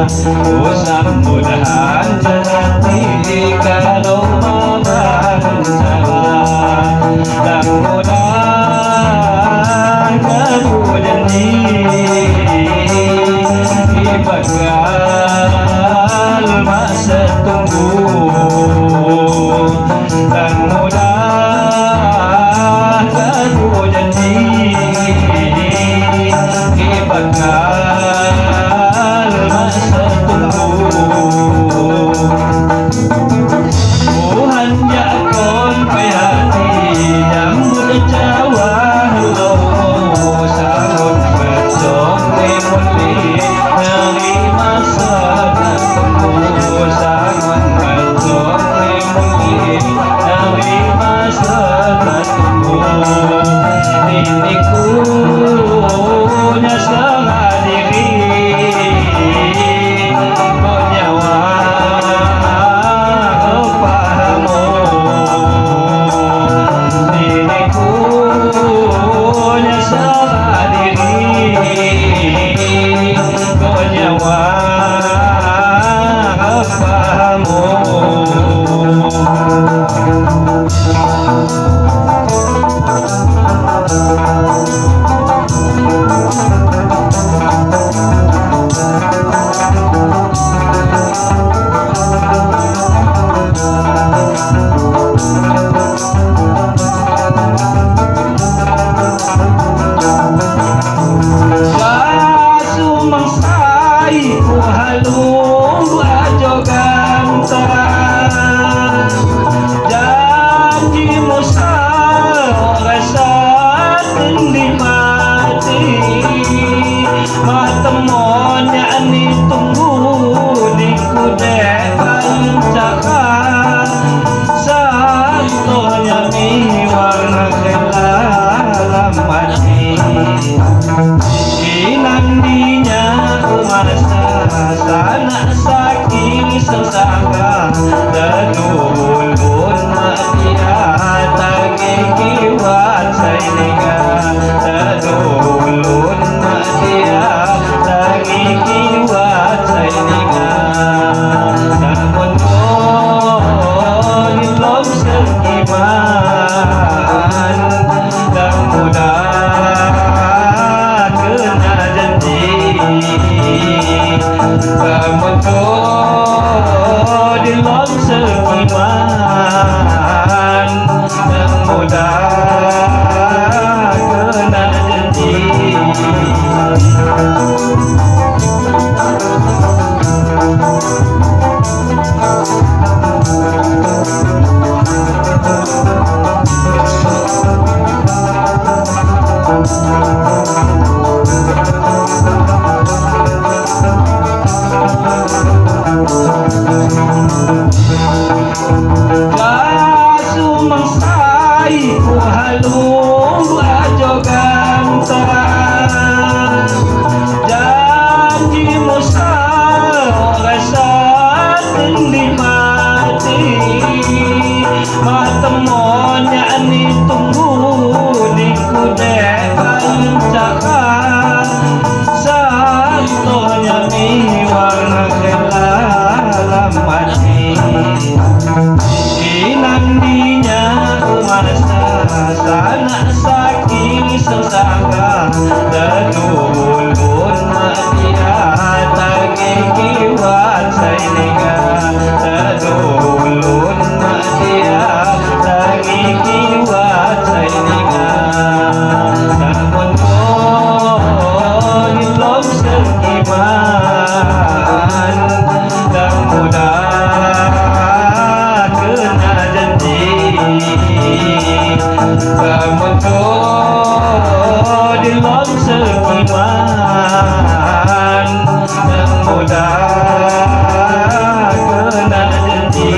usap mudahan hati kalau mabalun salah dan mudahan kamu janji bakal masa tunggu dan mudah kamu janji bakal masa tunggu Tuhan jakon payati jambut Jawa lo sangun besok limuli dari masa tunggu sangun besok limuli dari masa tunggu ini ku nyasar diri kau nyawa pahamu ini ku nyasar diri kau nyawa pahamu ku halung ajo ganteng janji musal rasa di mati matemonnya ani tunggu di kudek pancaka santonya mi warna kelamati inandinya masa sana saking sesaka dadulun matia tangi kiwat sainega dadulun matia tangi kiwat sainega namun ko ilom sekiman dan mudah kena janji kamu tuh di dalam sekiman dan mudah kena janji ku halung ajo ganteng janji musal rasa di mati matemonnya ani tunggu di kudek pancaka santonya mi warna kelamati inandinya masa sana saking sesaka dadulun matia tangi kiwat sainega dadulun matia tangi kiwat sainega namun ko ilom sekiman dan mudah kena janji kamu tuh di dalam sekiman dan mudah kena janji